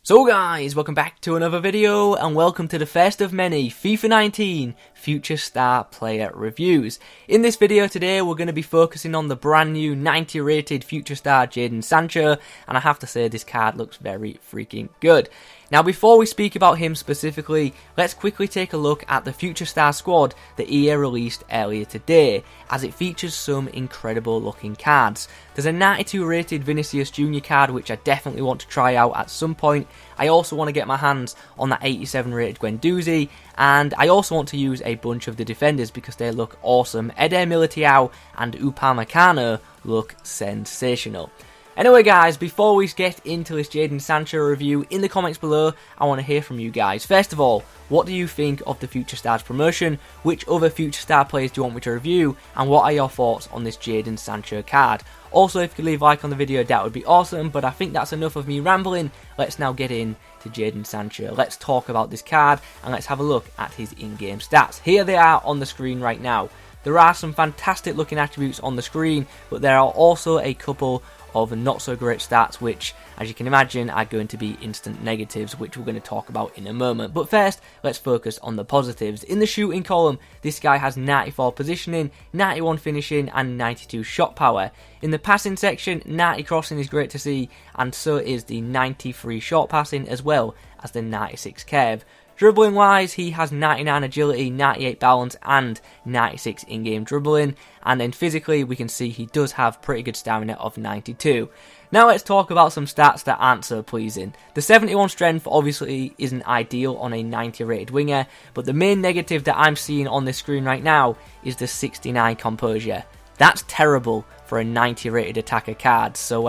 So guys, welcome back to another video and welcome to the first of many FIFA 19 Future Star Player Reviews. In this video today we're going to be focusing on the brand new 90 rated Future Star Jadon Sancho, and I have to say this card looks very freaking good. Now before we speak about him specifically, let's quickly take a look at the Future Star squad that EA released earlier today, as it features some incredible looking cards. There's a 92 rated Vinicius Jr card which I definitely want to try out at some point. I also want to get my hands on that 87 rated Guendouzi, and I also want to use a bunch of the defenders because they look awesome. Eder, Militao and Upamecano look sensational. Anyway guys, before we get into this Jadon Sancho review, in the comments below I want to hear from you guys. First of all, what do you think of the Future Stars promotion? Which other Future Star players do you want me to review? And what are your thoughts on this Jadon Sancho card? Also, if you could leave a like on the video, that would be awesome, but I think that's enough of me rambling. Let's now get in to Jadon Sancho. Let's talk about this card and let's have a look at his in-game stats. Here they are on the screen right now. There are some fantastic looking attributes on the screen, but there are also a couple of not so great stats which, as you can imagine, are going to be instant negatives, which we're going to talk about in a moment. But first, let's focus on the positives. In the shooting column, this guy has 94 positioning, 91 finishing and 92 shot power. In the passing section, 90 crossing is great to see, and so is the 93 short passing as well as the 96 curve. Dribbling wise, he has 99 agility, 98 balance and 96 in-game dribbling, and then physically we can see he does have pretty good stamina of 92. Now let's talk about some stats that aren't so pleasing. The 71 strength obviously isn't ideal on a 90 rated winger, but the main negative that I'm seeing on this screen right now is the 69 composure. That's terrible for a 90 rated attacker card, so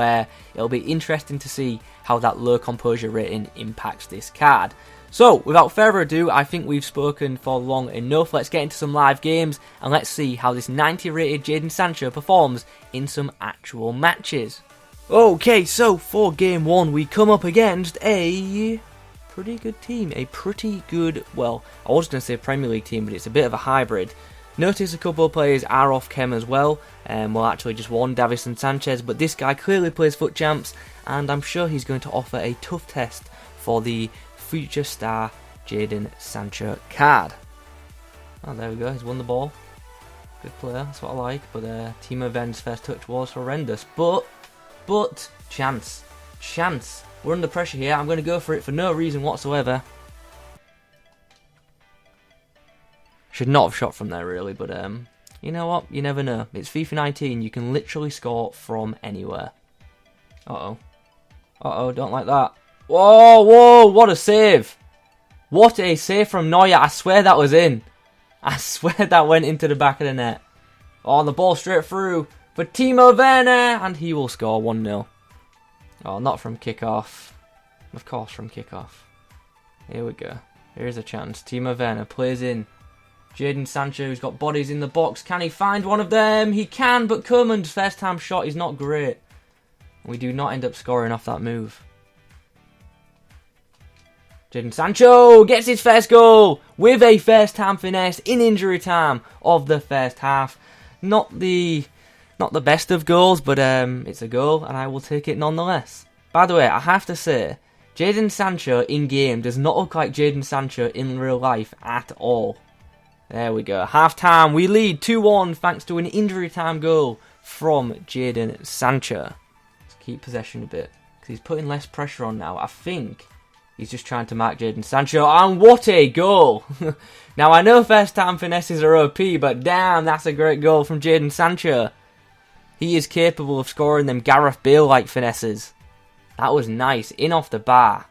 it'll be interesting to see how that low composure rating impacts this card. So, without further ado, I think we've spoken for long enough. Let's get into some live games and let's see how this 90 rated Jadon Sancho performs in some actual matches. Okay, so for game one, we come up against a pretty good team. A pretty good, well, I was going to say Premier League team, but it's a bit of a hybrid. Notice a couple of players are off chem as well. Well, actually just one, Davison Sanchez, but this guy clearly plays foot champs, and I'm sure he's going to offer a tough test for the Future Star Jadon Sancho card. Oh, there we go, he's won the ball. Good player, that's what I like, but Timo Werner's first touch was horrendous. But, chance. We're under pressure here, I'm going to go for it for no reason whatsoever. Should not have shot from there really, but you know what, you never know. It's FIFA 19, you can literally score from anywhere. Uh-oh, don't like that. Whoa, what a save. What a save from Neuer. I swear that was in. I swear that went into the back of the net. Oh, the ball straight through for Timo Werner, and he will score 1-0. Oh, not from kickoff. Of course from kickoff. Here we go. Here's a chance. Timo Werner plays in. Jadon Sancho, who's got bodies in the box. Can he find one of them? He can, but Koeman's first time shot is not great. We do not end up scoring off that move. Jadon Sancho gets his first goal with a first time finesse in injury time of the first half. Not the best of goals, but it's a goal and I will take it nonetheless. By the way, I have to say, Jadon Sancho in game does not look like Jadon Sancho in real life at all. There we go. Half time, we lead 2-1 thanks to an injury time goal from Jadon Sancho. Let's keep possession a bit because he's putting less pressure on now. I think he's just trying to mark Jadon Sancho, and what a goal! Now, I know first-time finesses are OP, but damn, that's a great goal from Jadon Sancho. He is capable of scoring them Gareth Bale-like finesses. That was nice, in off the bar.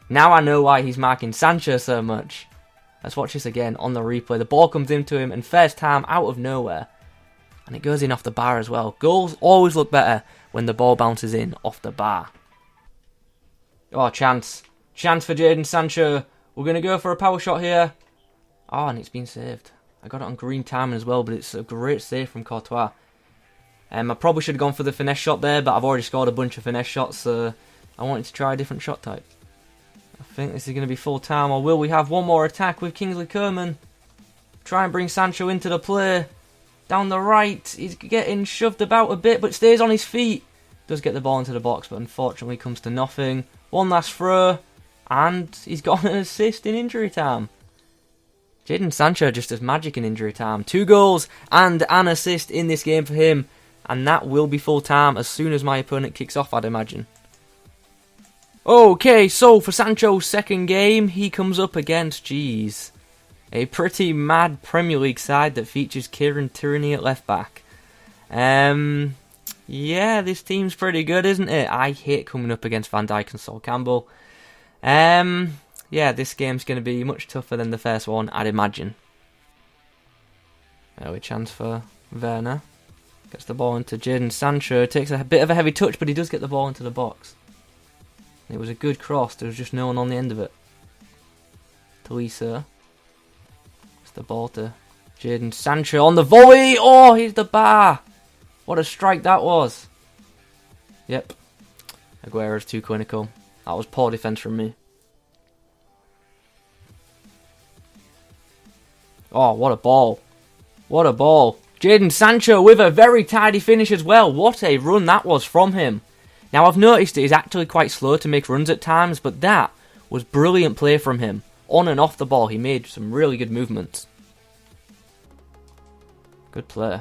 Now I know why he's marking Sancho so much. Let's watch this again on the replay. The ball comes into him, and first time out of nowhere. And it goes in off the bar as well. Goals always look better when the ball bounces in off the bar. Oh, chance. Chance for Jadon Sancho. We're going to go for a power shot here. Oh, and it's been saved. I got it on green timing as well, but it's a great save from Courtois. I probably should have gone for the finesse shot there, but I've already scored a bunch of finesse shots, so I wanted to try a different shot type. I think this is going to be full time, or will we have one more attack with Kingsley Coman? Try and bring Sancho into the play. Down the right, he's getting shoved about a bit, but stays on his feet. Does get the ball into the box, but unfortunately comes to nothing. One last throw, and he's got an assist in injury time. Jadon Sancho just does magic in injury time. 2 goals and an assist in this game for him, and that will be full time as soon as my opponent kicks off, I'd imagine. Okay, so for Sancho's second game, he comes up against, a pretty mad Premier League side that features Cutrone at left back. Yeah, this team's pretty good, isn't it? I hate coming up against Van Dijk and Sol Campbell. Yeah, this game's going to be much tougher than the first one, I'd imagine. Early chance for Werner. Gets the ball into Jadon Sancho. Takes a bit of a heavy touch, but he does get the ball into the box. It was a good cross. There was just no one on the end of it. Tolisso. It's the ball to Jadon Sancho on the volley. Oh, he's the bar. What a strike that was. Yep. Aguero's too clinical. That was poor defence from me. Oh, what a ball. What a ball. Jadon Sancho with a very tidy finish as well. What a run that was from him. Now, I've noticed that he's actually quite slow to make runs at times, but that was brilliant play from him. On and off the ball, he made some really good movements. Good play.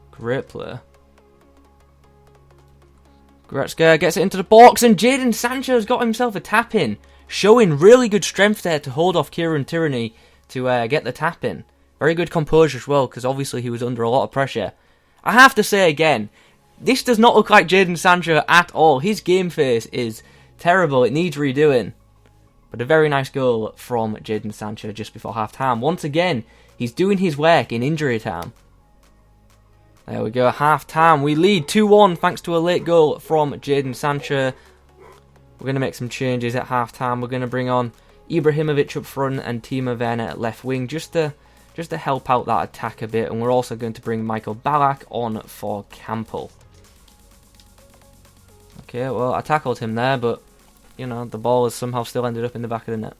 Great play. Goretzka gets it into the box, and Jadon Sancho's got himself a tap-in, showing really good strength there to hold off Cutrone to get the tap-in. Very good composure as well, because obviously he was under a lot of pressure. I have to say again, this does not look like Jadon Sancho at all. His game face is terrible. It needs redoing. But a very nice goal from Jadon Sancho just before half-time. Once again, he's doing his work in injury time. There we go, half-time. We lead 2-1 thanks to a late goal from Jadon Sancho. We're going to make some changes at half-time. We're going to bring on Ibrahimovic up front and Timo Werner at left wing just to help out that attack a bit. And we're also going to bring Michael Ballack on for Campbell. Okay, well, I tackled him there, but, you know, the ball has somehow still ended up in the back of the net.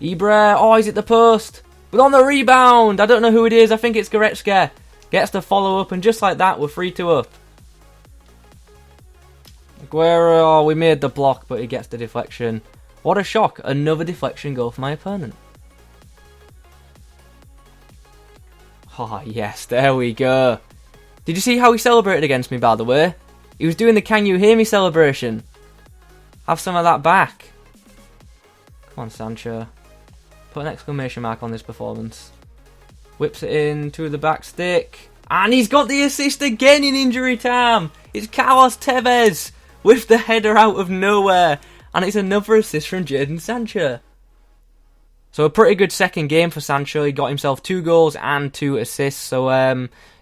Ibra, oh, he's at the post. But on the rebound, I don't know who it is. I think it's Goretzka. Gets the follow-up, and just like that, we're 3-2 up. Aguero, oh, we made the block, but he gets the deflection. What a shock. Another deflection goal for my opponent. Oh, yes, there we go. Did you see how he celebrated against me, by the way? He was doing the "Can You Hear Me" celebration. Have some of that back. Come on, Sancho. Put an exclamation mark on this performance. Whips it in to the back stick. And he's got the assist again in injury time. It's Carlos Tevez with the header out of nowhere. And it's another assist from Jadon Sancho. So a pretty good second game for Sancho. He got himself 2 goals and 2 assists. So,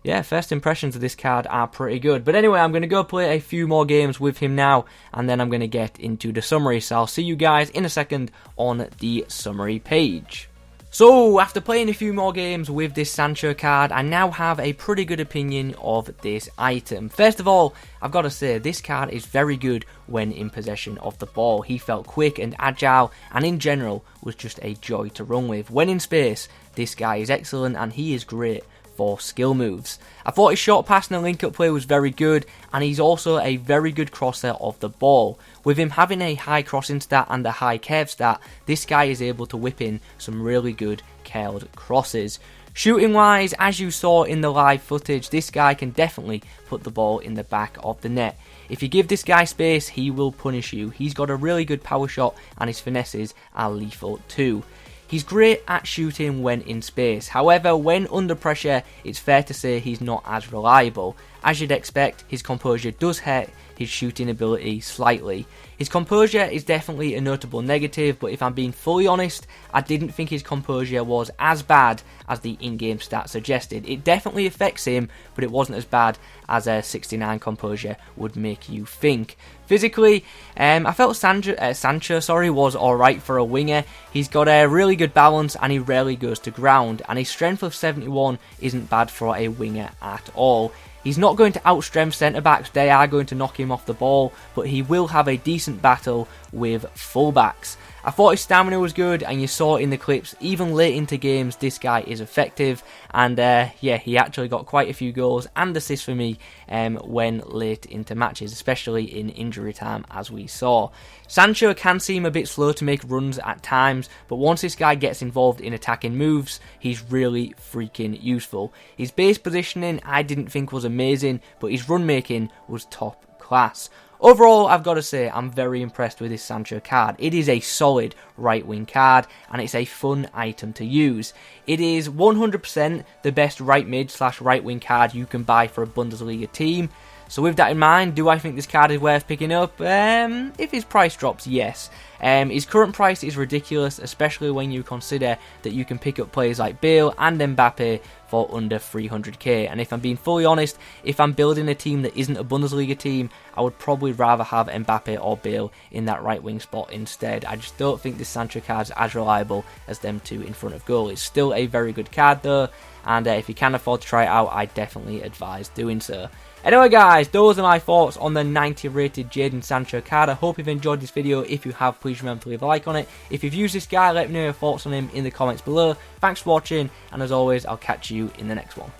yeah, first impressions of this card are pretty good. But anyway, I'm going to go play a few more games with him now, and then I'm going to get into the summary. So I'll see you guys in a second on the summary page. So, after playing a few more games with this Sancho card, I now have a pretty good opinion of this item. First of all, I've got to say, this card is very good when in possession of the ball. He felt quick and agile, and in general, was just a joy to run with. When in space, this guy is excellent, and he is great for skill moves. I thought his short pass and link-up play was very good, and he's also a very good crosser of the ball. With him having a high crossing stat and a high curve stat, this guy is able to whip in some really good curled crosses. Shooting wise, as you saw in the live footage, this guy can definitely put the ball in the back of the net. If you give this guy space, he will punish you. He's got a really good power shot, and his finesses are lethal too. He's great at shooting when in space. However, when under pressure, it's fair to say he's not as reliable. As you'd expect, his composure does hurt his shooting ability slightly. His composure is definitely a notable negative, but if I'm being fully honest, I didn't think his composure was as bad as the in-game stat suggested. It definitely affects him, but it wasn't as bad as a 69 composure would make you think. Physically, I felt Sancho was alright for a winger. He's got a really good balance and he rarely goes to ground, and his strength of 71 isn't bad for a winger at all. He's not going to outstrength centre-backs, they are going to knock him off the ball, but he will have a decent battle with full-backs. I thought his stamina was good, and you saw in the clips, even late into games, this guy is effective. And yeah, he actually got quite a few goals and assists for me when late into matches, especially in injury time, as we saw. Sancho can seem a bit slow to make runs at times, but once this guy gets involved in attacking moves, he's really freaking useful. His base positioning I didn't think was amazing, but his run making was top class. Overall, I've got to say, I'm very impressed with this Sancho card. It is a solid right-wing card, and it's a fun item to use. It is 100% the best right mid / right-wing card you can buy for a Bundesliga team. So with that in mind, do I think this card is worth picking up? If his price drops, yes. His current price is ridiculous, especially when you consider that you can pick up players like Bale and Mbappe for under 300k. And if I'm being fully honest, if I'm building a team that isn't a Bundesliga team, I would probably rather have Mbappe or Bale in that right wing spot instead. I just don't think this Sancho card is as reliable as them two in front of goal. It's still a very good card though, and if you can afford to try it out, I definitely advise doing so. Anyway guys, those are my thoughts on the 90 rated Jadon Sancho card. I hope you've enjoyed this video. If you have, please remember to leave a like on it. If you've used this guy, let me know your thoughts on him in the comments below. Thanks for watching, and as always, I'll catch you in the next one.